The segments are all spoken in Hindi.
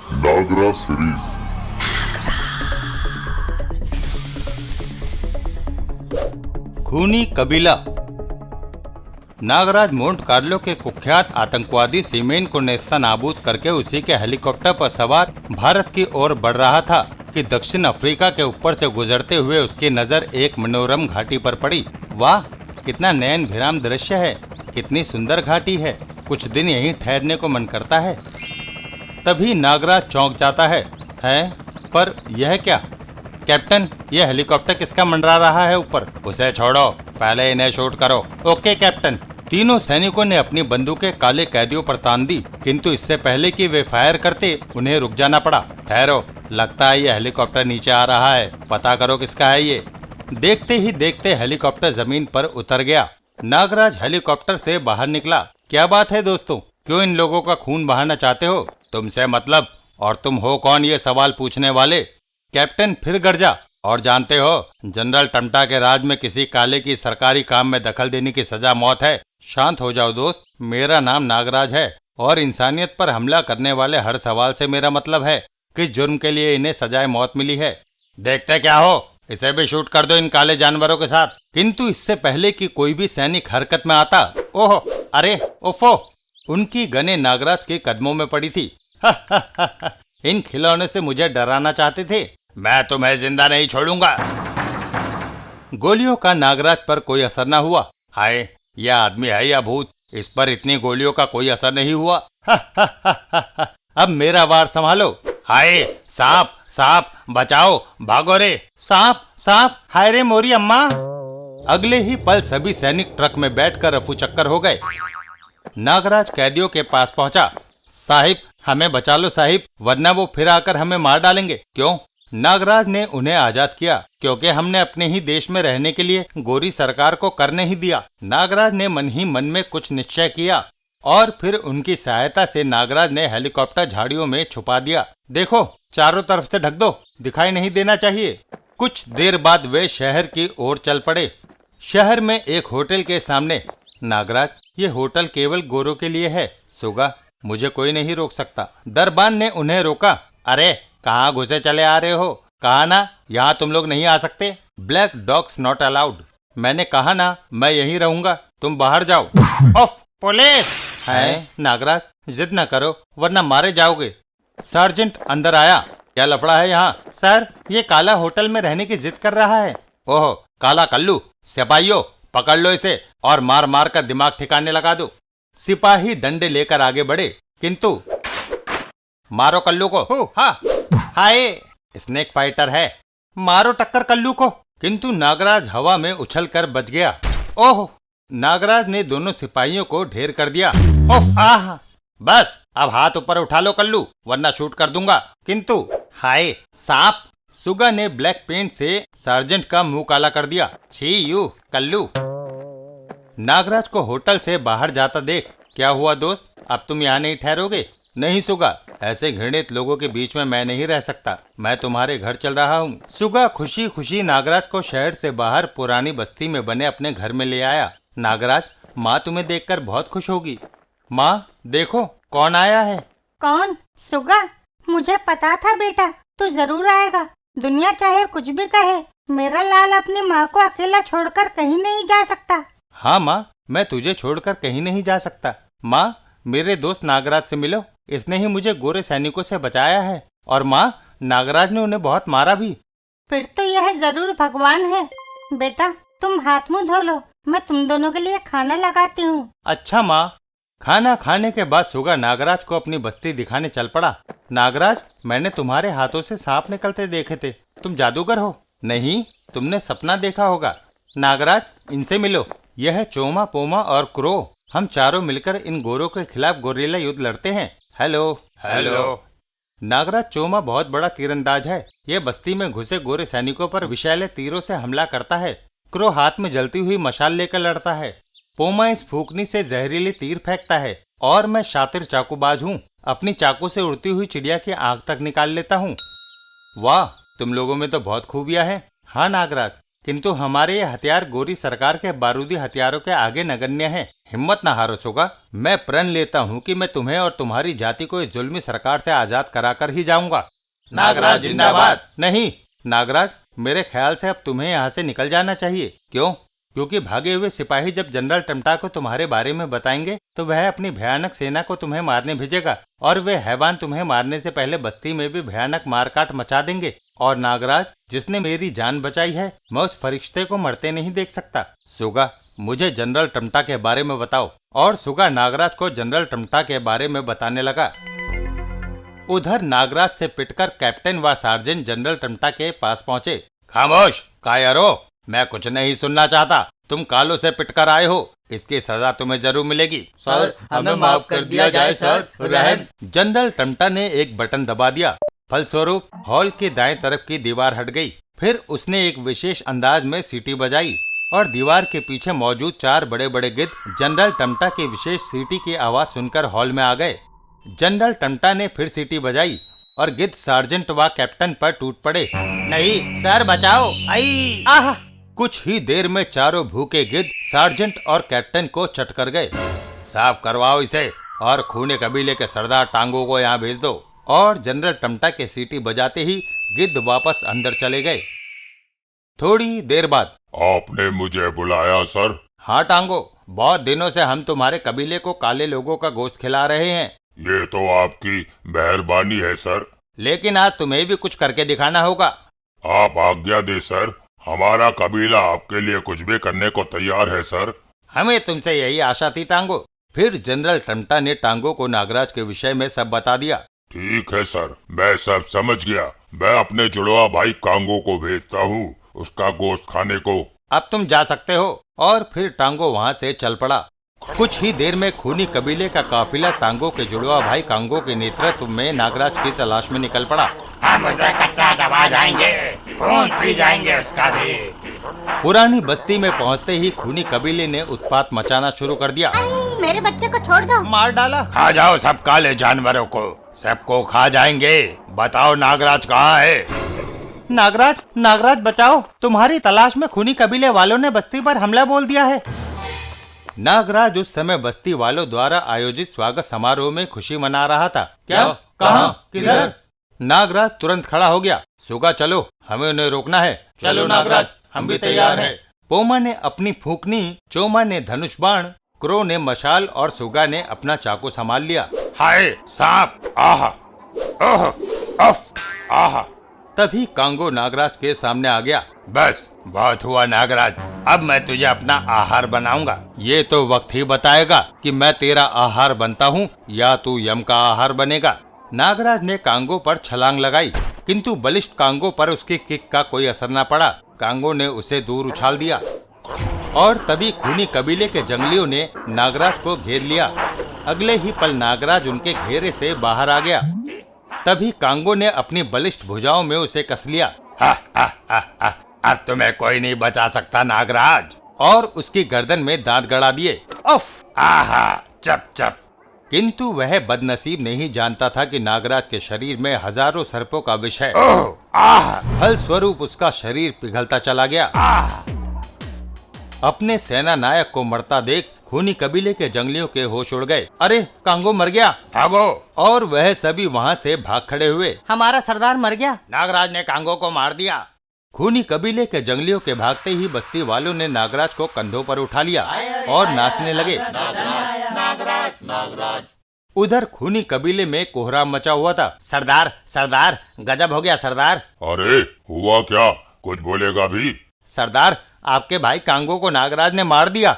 नागराज सीरीज। खूनी कबीला। नागराज मोंट कार्लो के कुख्यात आतंकवादी सीमेन को नेस्तनाबूद करके उसी के हेलीकॉप्टर पर सवार भारत की ओर बढ़ रहा था कि दक्षिण अफ्रीका के ऊपर से गुजरते हुए उसकी नजर एक मनोरम घाटी पर पड़ी। वाह, कितना नयन भिराम दृश्य है, कितनी सुंदर घाटी है, कुछ दिन यहीं ठहरने को मन करता है। तभी नागराज चौंक जाता है, पर यह क्या? कैप्टन, यह हेलीकॉप्टर किसका मंडरा रहा है ऊपर? उसे छोड़ो, पहले इन्हें शूट करो। Okay captain. तीनों सैनिकों ने अपनी बंदूकें काले कैदियों पर तान दी, किंतु इससे पहले कि वे फायर करते उन्हें रुक जाना पड़ा। ठहरो, लगता है यह हेलीकॉप्टर नीचे आ रहा है, पता करो किसका है ये। देखते ही देखते हेलीकॉप्टर जमीन पर उतर गया। नागराज हेलीकॉप्टर से बाहर निकला। क्या बात है दोस्तों, क्यों इन लोगों का खून बहाना चाहते हो? तुमसे मतलब, और तुम हो कौन ये सवाल पूछने वाले? कैप्टन फिर गरजा। और जानते हो, जनरल टमटा के राज में किसी काले की सरकारी काम में दखल देने की सजा मौत है। शांत हो जाओ दोस्त, मेरा नाम नागराज है और इंसानियत पर हमला करने वाले हर सवाल से मेरा मतलब है किस जुर्म के लिए इन्हें सजाए मौत मिली है। देखते क्या हो, इसे भी शूट कर दो इन काले जानवरों के साथ। किंतु इससे पहले कि कोई भी सैनिक हरकत में आता, ओहो, अरे, ओफो, उनकी गने नागराज के कदमों में पड़ी थी। इन खिलौने से मुझे डराना चाहते थे? मैं तुम्हें जिंदा नहीं छोड़ूंगा। गोलियों का नागराज पर कोई असर न हुआ। हाय, यह आदमी है या भूत? इस पर इतनी गोलियों का कोई असर नहीं हुआ। अब मेरा वार संभालो। हाय, सांप सांप, बचाओ, भागो रे। सांप सांप, हाय रे मोरी अम्मा। अगले ही पल सभी सैनिक ट्रक में बैठकर रफू चक्कर हो गए। नागराज कैदियों के पास पहुंचा। साहिब, हमें बचा लो साहिब, वरना वो फिर आकर हमें मार डालेंगे। क्यों? नागराज ने उन्हें आजाद किया क्योंकि हमने अपने ही देश में रहने के लिए गोरी सरकार को कर नहीं दिया। नागराज ने मन ही मन में कुछ निश्चय किया और फिर उनकी सहायता से नागराज ने हेलीकॉप्टर झाड़ियों में छुपा दिया। देखो, चारों तरफ से ढक दो, दिखाई नहीं देना चाहिए। कुछ देर बाद वे शहर की ओर चल पड़े। शहर में एक होटल के सामने। नागराज, ये होटल केवल गोरों के लिए है। सुगा, मुझे कोई नहीं रोक सकता। दरबान ने उन्हें रोका। अरे, कहाँ घुसे चले आ रहे हो? कहा ना, यहाँ तुम लोग नहीं आ सकते। Black dogs not allowed. मैंने कहा ना, मैं यहीं रहूंगा, तुम बाहर जाओ। ऑफ, पुलिस है। नागराज, जिद न करो वरना मारे जाओगे। सार्जेंट अंदर आया। क्या लफड़ा है यहाँ? सर, ये काला होटल में रहने की जिद कर रहा है। ओह, काला कल्लू। सिपाहियों, पकड़ लो इसे और मार मार कर दिमाग ठिकाने लगा दो। सिपाही डंडे लेकर आगे बढ़े, किंतु मारो कल्लू को। हाँ, हाय, स्नेक फाइटर है, मारो टक्कर कल्लू को। किंतु नागराज हवा में उछलकर बच गया। ओह, नागराज ने दोनों सिपाहियों को ढेर कर दिया। ओह, आह, बस अब हाथ ऊपर उठा लो कल्लू, वरना शूट कर दूंगा। किंतु हाय, सांप। सुगा ने ब्लैक पेंट से सार्जेंट का मुंह काला कर दिया। छी यू कल्लू। नागराज को होटल से बाहर जाता देख, क्या हुआ दोस्त, अब तुम यहाँ नहीं ठहरोगे? नहीं सुगा, ऐसे घृणित लोगों के बीच में मैं नहीं रह सकता, मैं तुम्हारे घर चल रहा हूँ। सुगा खुशी खुशी नागराज को शहर से बाहर पुरानी बस्ती में बने अपने घर में ले आया। नागराज, माँ तुम्हें देखकर बहुत खुश होगी। माँ, देखो कौन आया है। कौन? सुगा, मुझे पता था बेटा, तू जरूर आएगा। दुनिया चाहे कुछ भी कहे, मेरा लाल अपनी माँ को अकेला छोड़कर कहीं नहीं जा सकता। हाँ माँ, मैं तुझे छोड़कर कहीं नहीं जा सकता। माँ, मेरे दोस्त नागराज से मिलो, इसने ही मुझे गोरे सैनिकों से बचाया है। और माँ, नागराज ने उन्हें बहुत मारा भी। फिर तो यह जरूर भगवान है। बेटा, तुम हाथ मुंह धो लो, मैं तुम दोनों के लिए खाना लगाती हूँ। अच्छा माँ। खाना खाने के बाद सुगा नागराज को अपनी बस्ती दिखाने चल पड़ा। नागराज, मैंने तुम्हारे हाथों से सांप निकलते देखे थे, तुम जादूगर हो? नहीं, तुमने सपना देखा होगा। नागराज, इनसे मिलो, यह है चोमा, पोमा और क्रो। हम चारों मिलकर इन गोरों के खिलाफ गोरिल्ला युद्ध लड़ते हैं। Hello hello. नागराज चोमा बहुत बड़ा तीरंदाज है, यह बस्ती में घुसे गोरे सैनिकों पर विषैले तीरों से हमला करता है। क्रो हाथ में जलती हुई मशाल लेकर लड़ता है। पोमा इस फूकनी से जहरीले तीर फेंकता है। और मैं शातिर चाकूबाज हूँ, अपनी चाकू से उड़ती हुई चिड़िया की आंख तक निकाल लेता हूँ। वाह, तुम लोगों में तो बहुत खूबियां हैं। हाँ नागराज, किंतु हमारे ये हथियार गोरी सरकार के बारूदी हथियारों के आगे नगण्य हैं। हिम्मत ना हारो सुगा। मैं प्रण लेता हूँ कि मैं तुम्हें और तुम्हारी जाति को इस जुल्मी सरकार से आजाद कराकर ही जाऊंगा। नागराज जिंदाबाद। नहीं नागराज, मेरे ख्याल से अब तुम्हें यहाँ से निकल जाना चाहिए। क्यों? क्योंकि भागे हुए सिपाही जब जनरल टमटा को तुम्हारे बारे में बताएंगे तो वह अपनी भयानक सेना को तुम्हें मारने भेजेगा और वे हैवान तुम्हें मारने से पहले बस्ती में भी भयानक मारकाट मचा देंगे। और नागराज, जिसने मेरी जान बचाई है, मैं उस फरिश्ते को मरते नहीं देख सकता। सुगा, मुझे जनरल टमटा के बारे में बताओ। और सुगा नागराज को जनरल टमटा के बारे में बताने लगा। उधर नागराज से पिटकर कैप्टन व सार्जेंट जनरल टमटा के पास पहुंचे। खामोश कायरो, मैं कुछ नहीं सुनना चाहता। तुम कालों से पिटकर आए हो, इसकी सजा तुम्हें जरूर मिलेगी। सर, हमें माफ कर दिया जाए सर, रहम। जनरल टमटा ने एक बटन दबा दिया। फलस्वरूप हॉल के दाएं तरफ की दीवार हट गई। फिर उसने एक विशेष अंदाज में सीटी बजाई और दीवार के पीछे मौजूद 4 बड़े बड़े गिद्ध जनरल टमटा की विशेष सीटी की आवाज सुनकर हॉल में आ गए। जनरल टमटा ने फिर सीटी बजाई और गिद्ध सार्जेंट व कैप्टन पर टूट पड़े। नहीं सर, बचाओ। आई आह! कुछ ही देर में चारों भूखे गिद्ध सार्जेंट और कैप्टन को चट कर गए। साफ करवाओ इसे और खूनी कबीले के सरदार टांगो को यहाँ भेज दो। और जनरल टमटा के सीटी बजाते ही गिद्ध वापस अंदर चले गए। थोड़ी देर बाद, आपने मुझे बुलाया सर? हाँ टांगो, बहुत दिनों से हम तुम्हारे कबीले को काले लोगों का गोश्त खिला रहे हैं। ये तो आपकी मेहरबानी है सर। लेकिन आज तुम्हें भी कुछ करके दिखाना होगा। आप आज्ञा दे सर, हमारा कबीला आपके लिए कुछ भी करने को तैयार है सर। हमें तुमसे यही आशा थी टांगो। फिर जनरल टमटा ने टांगो को नागराज के विषय में सब बता दिया। ठीक है सर, मैं सब समझ गया। मैं अपने जुड़वा भाई कांगो को भेजता हूँ उसका गोश्त खाने को। अब तुम जा सकते हो। और फिर टांगो वहाँ से चल पड़ा। कुछ ही देर में खूनी कबीले का काफिला टांगो के जुड़वा भाई कांगो के नेतृत्व में नागराज की तलाश में निकल पड़ा। हम उसे कच्चा चबा जाएंगे, खून पी जाएंगे उसका भी। पुरानी बस्ती में पहुंचते ही खूनी कबीले ने उत्पात मचाना शुरू कर दिया। मेरे बच्चे को छोड़ दो। मार डाला। खा जाओ सब काले जानवरों को, सबको खा जाएंगे। बताओ नागराज कहाँ है? नागराज, नागराज बचाओ, तुम्हारी तलाश में खूनी कबीले वालों ने बस्ती पर हमला बोल दिया है। नागराज उस समय बस्ती वालों द्वारा आयोजित स्वागत समारोह में खुशी मना रहा था। क्या? कहाँ? किधर? नागराज तुरंत खड़ा हो गया। सुगा, चलो, हमें उन्हें रोकना है। चलो नागराज, हम भी तैयार हैं। पोमा ने अपनी फूंकनी, चोमा ने धनुष बाण, क्रो ने मशाल और सुगा ने अपना चाकू संभाल लिया। हाय सांप! आह! ओह! अफ! आह! तभी कांगो नागराज के सामने आ गया। बस बहुत हुआ नागराज, अब मैं तुझे अपना आहार बनाऊंगा। ये तो वक्त ही बताएगा कि मैं तेरा आहार बनता हूँ या तू यम का आहार बनेगा। नागराज ने कांगो पर छलांग लगाई, किंतु बलिष्ठ कांगो पर उसकी किक का कोई असर न पड़ा। कांगो ने उसे दूर उछाल दिया और तभी खूनी कबीले के जंगलियों ने नागराज को घेर लिया। अगले ही पल नागराज उनके घेरे से बाहर आ गया। तभी कांगो ने अपनी बलिष्ठ भुजाओं में उसे कस लिया। हा, हा, हा, हा, अब तुम्हें कोई नहीं बचा सकता नागराज। और उसकी गर्दन में दांत गड़ा दिए। उफ! आहा! चप चप! किंतु वह बदनसीब नहीं जानता था कि नागराज के शरीर में हजारों सर्पों का विष है। ओह! आह! फल स्वरूप उसका शरीर पिघलता चला गया। अपने सेना नायक को मरता देख खूनी कबीले के जंगलियों के होश उड़ गए। अरे, कांगो मर गया। भागो! और वह सभी वहाँ से भाग खड़े हुए। हमारा सरदार मर गया। नागराज ने कांगो को मार दिया। खूनी कबीले के जंगलियों के भागते ही बस्ती वालों ने नागराज को कंधों पर उठा लिया और नाचने लगे। उधर खूनी कबीले में कोहराम मचा हुआ था। सरदार, सरदार, गजब हो गया सरदार। अरे हुआ क्या? कुछ बोलेगा भी? सरदार, आपके भाई कांगो को नागराज ने मार दिया।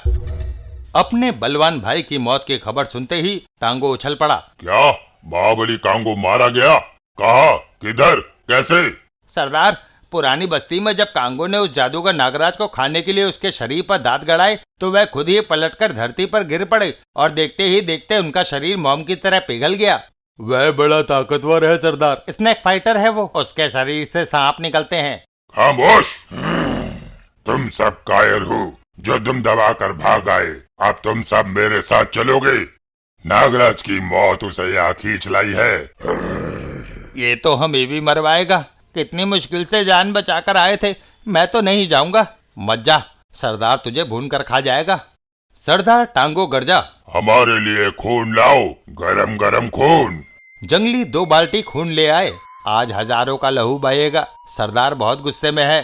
अपने बलवान भाई की मौत की खबर सुनते ही टांगो उछल पड़ा। क्या? महाबली कांगो मारा गया? कहाँ? किधर? कैसे? सरदार, पुरानी बस्ती में जब कांगो ने उस जादूगर नागराज को खाने के लिए उसके शरीर पर दांत गड़ाए तो वह खुद ही पलटकर धरती पर गिर पड़े और देखते ही देखते उनका शरीर मोम की तरह पिघल गया। वह बड़ा ताकतवर है सरदार, स्नेक फाइटर है वो। उसके शरीर से सांप निकलते हैं। खामोश! तुम सब कायर हो जो तुम दबाकर भाग आए। अब तुम सब मेरे साथ चलोगे। नागराज की मौत उसे यहाँ खींच लाई है। ये तो हमें भी मरवाएगा। कितनी मुश्किल से जान बचाकर आए थे, मैं तो नहीं जाऊंगा। मत जा, सरदार तुझे भून कर खा जाएगा। सरदार टांगो गर्जा। हमारे लिए खून लाओ, गरम गरम खून। जंगली 2 बाल्टी खून ले आए। आज हजारों का लहू बहेगा। सरदार बहुत गुस्से में है।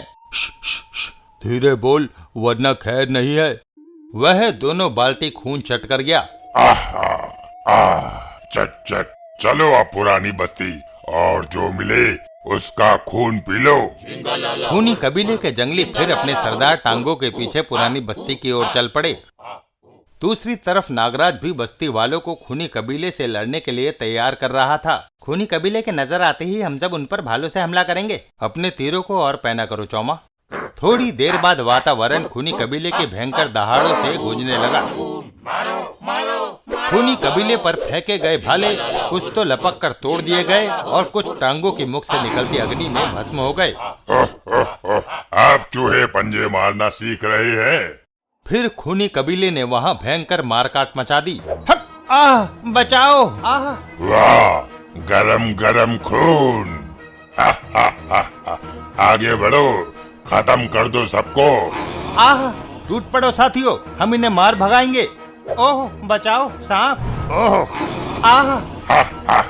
धीरे बोल वरना खैर नहीं है। वह दोनों बाल्टी खून चट कर गया। चट चट। चलो अब पुरानी बस्ती, और जो मिले उसका खून पी लो। खूनी कबीले के जंगली फिर अपने सरदार टांगों के पीछे पुरानी बस्ती की ओर चल पड़े। दूसरी तरफ नागराज भी बस्ती वालों को खूनी कबीले से लड़ने के लिए तैयार कर रहा था। खूनी कबीले के नजर आते ही हम सब उन पर भालों से हमला करेंगे। अपने तीरों को और पैना करो चौमा। थोड़ी देर बाद वातावरण खूनी कबीले के भयंकर दहाड़ों से गूंजने लगा। खूनी कबीले पर फेंके गए भाले कुछ तो लपक कर तोड़ दिए गए और कुछ टांगों की मुख से निकलती अग्नि में भस्म हो गए। आप चूहे पंजे मारना सीख रहे हैं? फिर खूनी कबीले ने वहां भयंकर मारकाट मचा दी। हट! आह! बचाओ! आह! वाह, गरम गरम खून। आगे बढ़ो, खत्म कर दो सबको। आह! टूट पड़ो साथियों, हम इन्हें मार भगाएंगे। ओह बचाओ, सांप! ओह! आह!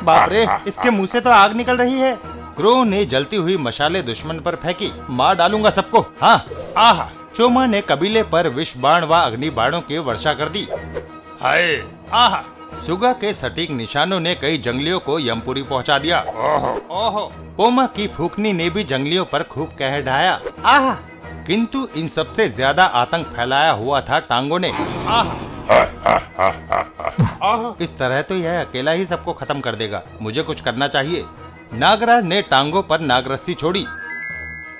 बाप रे, इसके मुंह से तो आग निकल रही है। क्रो ने जलती हुई मशाले दुश्मन पर फेंकी। मार डालूंगा सबको। हाँ! आह! चोमा ने कबीले पर विष बाण व अग्नि बाणों की वर्षा कर दी। हाय! आह! सुगा के सटीक निशानों ने कई जंगलियों को यमपुरी पहुंचा दिया। ओह! पोमा की फूकनी ने भी जंगलियों पर खूब कहर ढाया। आह! किंतु इन सबसे ज्यादा आतंक फैलाया हुआ था टांगों ने। आह! इस तरह तो यह अकेला ही सबको खत्म कर देगा। मुझे कुछ करना चाहिए। नागराज ने टांगों पर नागरस्सी छोड़ी,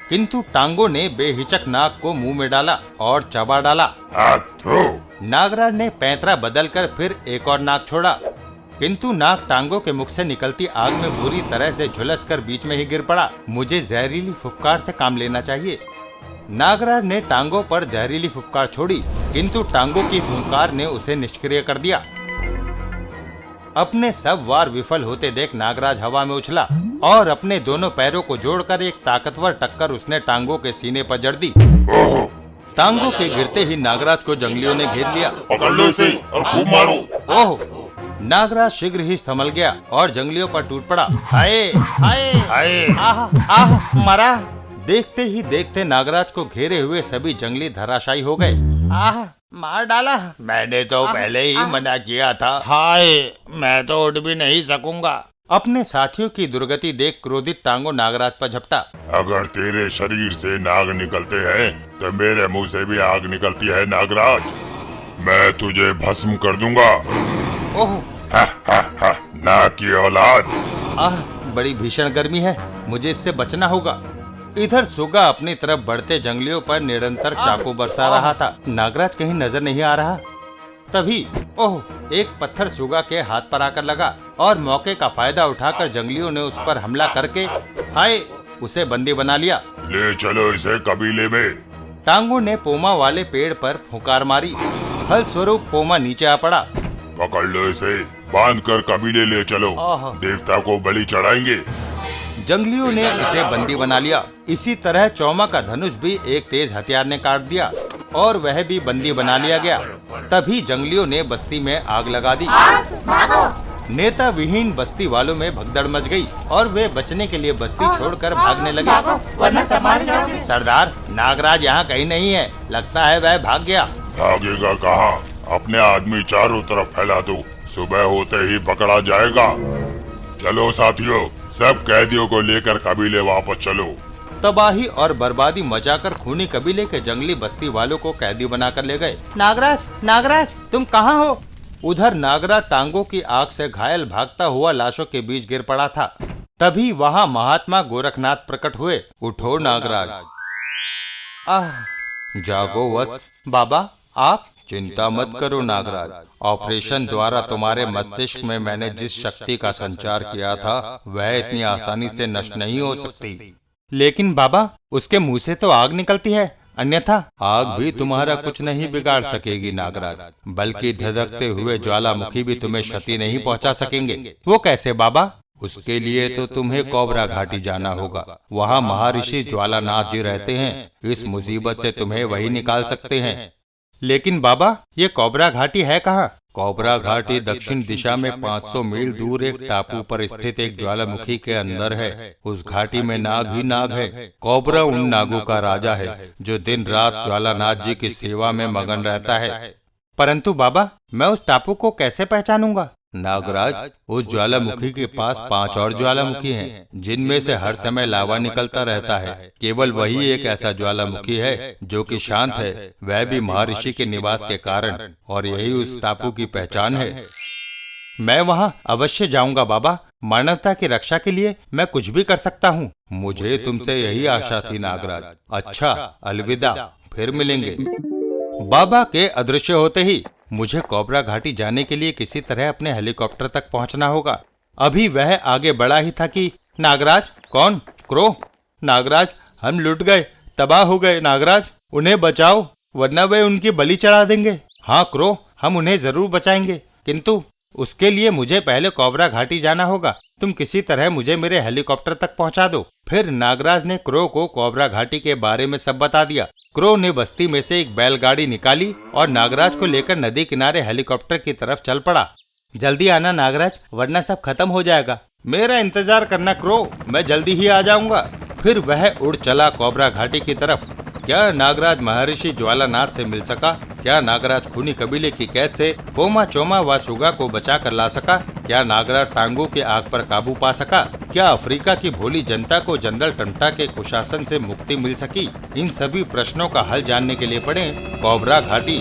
किंतु टांगों ने बेहिचक नाग को मुंह में डाला और चबा डाला। नागराज ने पैंतरा बदलकर फिर एक और नाग छोड़ा, किंतु नाग टांगों के मुख से निकलती आग में बुरी तरह से झुलसकर बीच में ही गिर पड़ा। मुझे जहरीली फुफकार से काम लेना चाहिए। नागराज ने टांगों पर जहरीली फुफकार छोड़ी, किंतु टांगों की फुफकार ने उसे निष्क्रिय कर दिया। अपने सब वार विफल होते देख नागराज हवा में उछला और अपने दोनों पैरों को जोड़कर एक ताकतवर टक्कर उसने टांगों के सीने पर जड़ दी। टांगों के गिरते ही नागराज को जंगलियों ने घेर लिया। पकड़ लो इसे और खूब मारो। ओह! नागराज शीघ्र ही संभल गया और जंगलियों पर टूट पड़ा। हाय! हाय! हाय! आह! आह! मरा! देखते ही देखते नागराज को घेरे हुए सभी जंगली धराशायी हो गए। आह! मार डाला। मैंने तो पहले ही मना किया था। हाय! मैं तो उठ भी नहीं सकूंगा। अपने साथियों की दुर्गति देख क्रोधित टांगो नागराज पर झपटा। अगर तेरे शरीर से नाग निकलते हैं तो मेरे मुंह से भी आग निकलती है नागराज। मैं तुझे भस्म कर दूंगा। ओह! नाग की औलाद। आह! बड़ी भीषण गर्मी है, मुझे इससे बचना होगा। इधर सुगा अपनी तरफ बढ़ते जंगलियों पर निरंतर चाकू बरसा रहा था। नागराज कहीं नजर नहीं आ रहा। तभी ओह! एक पत्थर सुगा के हाथ पर आकर लगा और मौके का फायदा उठाकर जंगलियों ने उस पर हमला करके हाय! उसे बंदी बना लिया। ले चलो इसे कबीले में। टांगों ने पोमा वाले पेड़ पर फुकार मारी। फल स्वरूप पोमा नीचे आ पड़ा। पकड़ लो इसे, बांध कर कबीले ले चलो, देवता को बलि चढ़ाएंगे। जंगलियों ने उसे बंदी बना लिया। इसी तरह चौमा का धनुष भी एक तेज हथियार ने काट दिया और वह भी बंदी बना लिया गया। तभी जंगलियों ने बस्ती में आग लगा दी। नेता विहीन बस्ती वालों में भगदड़ मच गई और वे बचने के लिए बस्ती छोड़कर भागने लगे। सरदार, नागराज यहाँ कहीं नहीं है। लगता है वह भाग गया। भागेगा कहाँ? अपने आदमी चारों तरफ फैला दो, सुबह होते ही पकड़ा जाएगा। चलो साथियों, सब कैदियों को लेकर कबीले वापस चलो। तबाही और बर्बादी मचाकर खूनी कबीले के जंगली बस्ती वालों को कैदी बनाकर ले गए। नागराज, नागराज, तुम कहाँ हो? उधर नागराज टांगों की आग से घायल भागता हुआ लाशों के बीच गिर पड़ा था। तभी वहाँ महात्मा गोरखनाथ प्रकट हुए। उठो नागराज। आह! जागो वत्स। बाबा, आप चिंता मत करो नागराज। ऑपरेशन द्वारा तुम्हारे मस्तिष्क में मैंने जिस शक्ति का संचार किया था वह इतनी आसानी से नष्ट नहीं हो सकती। लेकिन बाबा, उसके मुंह से तो आग निकलती है, अन्यथा आग भी तुम्हारा कुछ नहीं बिगाड़ सकेगी नागराज, बल्कि धधकते हुए ज्वालामुखी भी तुम्हें क्षति नहीं पहुंचा सकेंगे। वो कैसे बाबा? उसके लिए तो तुम्हें कोबरा घाटी जाना होगा। वहाँ महर्षि ज्वालानाथ जी रहते हैं। इस मुसीबत से तुम्हें वही निकाल सकते हैं। लेकिन बाबा, ये कोबरा घाटी है कहाँ? कोबरा घाटी दक्षिण दिशा में 500 मील दूर एक टापू पर स्थित एक ज्वालामुखी के अंदर है। उस घाटी में नाग ही नाग है। कोबरा उन नागों का राजा है जो दिन रात ज्वालानाथ जी की सेवा में मगन रहता है। परंतु बाबा, मैं उस टापू को कैसे पहचानूंगा? नागराज, उस ज्वालामुखी के पास 5 और ज्वालामुखी हैं, जिनमें से हर समय लावा निकलता रहता है। केवल वही एक ऐसा ज्वालामुखी है जो कि शांत है, वह भी महर्षि के निवास के कारण, और यही उस टापू की पहचान है। मैं वहाँ अवश्य जाऊंगा बाबा। मानवता की रक्षा के लिए मैं कुछ भी कर सकता हूँ। मुझे तुमसे यही आशा थी नागराज। अच्छा, अलविदा, फिर मिलेंगे। बाबा के अदृश्य होते ही मुझे कोबरा घाटी जाने के लिए किसी तरह अपने हेलीकॉप्टर तक पहुंचना होगा। अभी वह आगे बढ़ा ही था कि नागराज। कौन? क्रो। नागराज, हम लुट गए, तबाह हो गए। नागराज, उन्हें बचाओ वरना वे उनकी बलि चढ़ा देंगे। हाँ क्रो, हम उन्हें जरूर बचाएंगे, किंतु उसके लिए मुझे पहले कोबरा घाटी जाना होगा। तुम किसी तरह मुझे मेरे हेलीकॉप्टर तक पहुंचा दो। फिर नागराज ने क्रो को कोबरा घाटी के बारे में सब बता दिया। क्रो ने बस्ती में से एक बैलगाड़ी निकाली और नागराज को लेकर नदी किनारे हेलीकॉप्टर की तरफ चल पड़ा। जल्दी आना नागराज, वरना सब खत्म हो जाएगा। मेरा इंतजार करना क्रो, मैं जल्दी ही आ जाऊंगा। फिर वह उड़ चला कोबरा घाटी की तरफ। क्या नागराज महर्षि ज्वालानाथ से मिल सका? क्या नागराज खूनी कबीले की कैद से पोमा चोमा व सुगा को बचा कर ला सका? क्या नागराज टांगों की आग पर काबू पा सका? क्या अफ्रीका की भोली जनता को जनरल टंटा के कुशासन से मुक्ति मिल सकी? इन सभी प्रश्नों का हल जानने के लिए पढ़ें कोबरा घाटी।